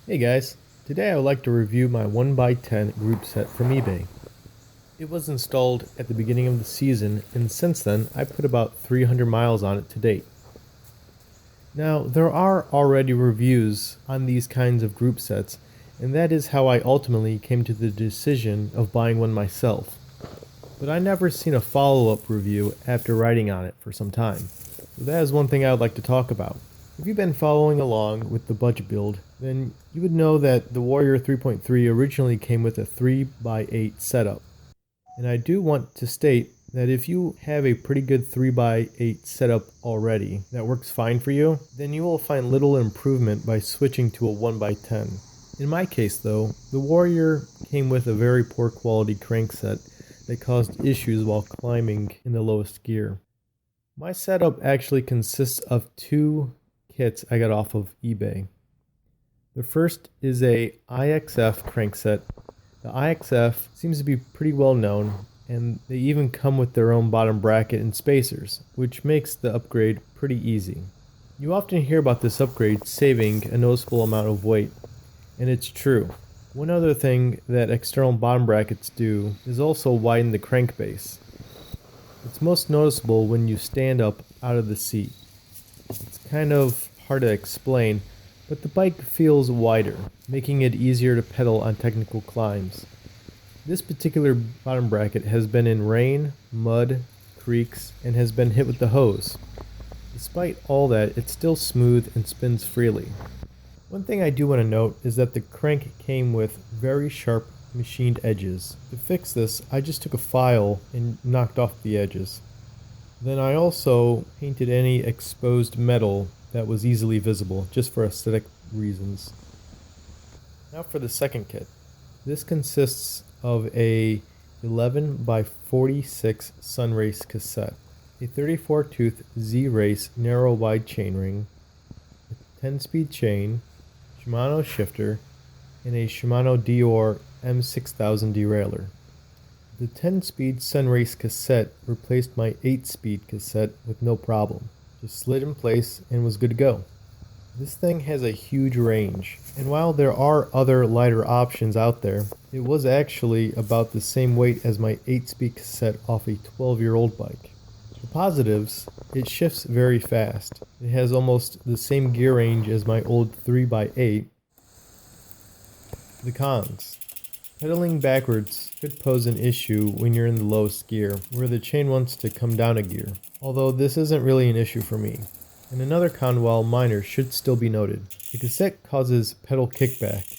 Hey guys, today I would like to review my 1x10 group set from eBay. It was installed at the beginning of the season, and since then I put about 300 miles on it to date. Now, there are already reviews on these kinds of group sets, and that is how I ultimately came to the decision of buying one myself. But I never seen a follow-up review after riding on it for some time. So that is one thing I would like to talk about. If you've been following along with the budget build, then you would know that the Warrior 3.3 originally came with a 3x8 setup. And I do want to state that if you have a pretty good 3x8 setup already that works fine for you, then you will find little improvement by switching to a 1x10. In my case though, the Warrior came with a very poor quality crankset that caused issues while climbing in the lowest gear. My setup actually consists of two kits I got off of eBay. The first is a IXF Crankset. The IXF seems to be pretty well known, and they even come with their own bottom bracket and spacers, which makes the upgrade pretty easy. You often hear about this upgrade saving a noticeable amount of weight, and it's true. One other thing that external bottom brackets do is also widen the crankbase. It's most noticeable when you stand up out of the seat. It's kind of hard to explain, but the bike feels wider, making it easier to pedal on technical climbs. This particular bottom bracket has been in rain, mud, creeks, and has been hit with the hose. Despite all that, it's still smooth and spins freely. One thing I do want to note is that the crank came with very sharp machined edges. To fix this, I just took a file and knocked off the edges. Then I also painted any exposed metal that was easily visible, just for aesthetic reasons. Now for the second kit. This consists of a 11x46 SunRace cassette, a 34 tooth ZRace narrow wide chainring, a 10-speed chain, Shimano Shifter, and a Shimano Derailleur M6000 derailleur. The 10-speed SunRace cassette replaced my 8-speed cassette with no problem. Just slid in place and was good to go. This thing has a huge range, and while there are other lighter options out there, it was actually about the same weight as my 8-speed cassette off a 12-year-old bike. The positives, it shifts very fast. It has almost the same gear range as my old 3x8. The cons. Pedaling backwards could pose an issue when you're in the lowest gear, where the chain wants to come down a gear, although this isn't really an issue for me. And another con, while minor, should still be noted. The cassette causes pedal kickback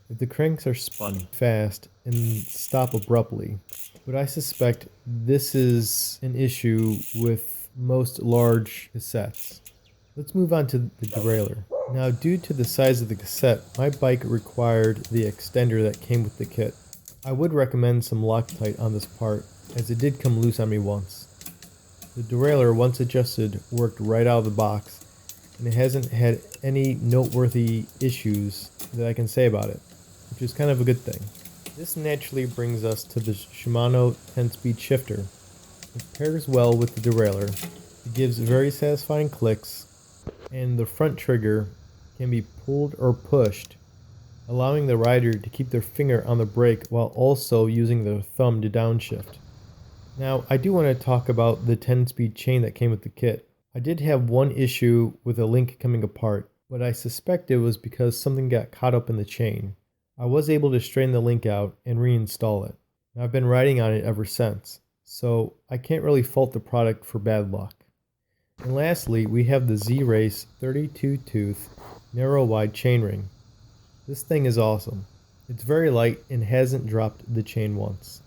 if the cranks are spun fast and stop abruptly, but I suspect this is an issue with most large cassettes. Let's move on to the derailleur. Now, due to the size of the cassette, my bike required the extender that came with the kit. I would recommend some Loctite on this part, as it did come loose on me once. The derailleur, once adjusted, worked right out of the box, and it hasn't had any noteworthy issues that I can say about it, which is kind of a good thing. This naturally brings us to the Shimano 10-speed shifter. It pairs well with the derailleur. It gives very satisfying clicks, and the front trigger can be pulled or pushed, allowing the rider to keep their finger on the brake while also using their thumb to downshift. Now, I do want to talk about the 10-speed chain that came with the kit. I did have one issue with a link coming apart, but I suspect it was because something got caught up in the chain. I was able to straighten the link out and reinstall it. Now, I've been riding on it ever since, so I can't really fault the product for bad luck. And lastly, we have the ZRace 32 tooth narrow wide chainring. This thing is awesome. It's very light and hasn't dropped the chain once.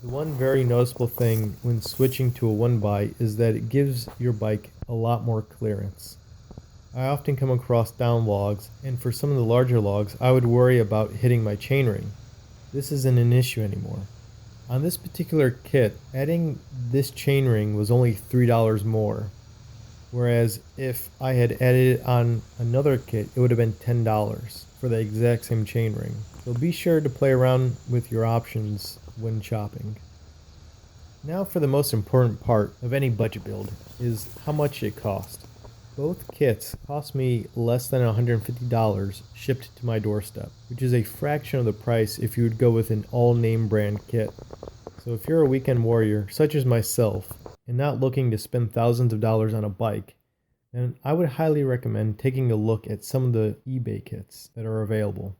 The one very noticeable thing when switching to a 1x is that it gives your bike a lot more clearance. I often come across down logs, and for some of the larger logs, I would worry about hitting my chainring. This isn't an issue anymore. On this particular kit, adding this chainring was only $3 more, whereas if I had added it on another kit, it would have been $10 for the exact same chainring. So be sure to play around with your options when shopping. Now for the most important part of any budget build is how much it cost. Both kits cost me less than $150 shipped to my doorstep, which is a fraction of the price if you would go with an all-name brand kit. So if you're a weekend warrior, such as myself, and not looking to spend thousands of dollars on a bike, then I would highly recommend taking a look at some of the eBay kits that are available.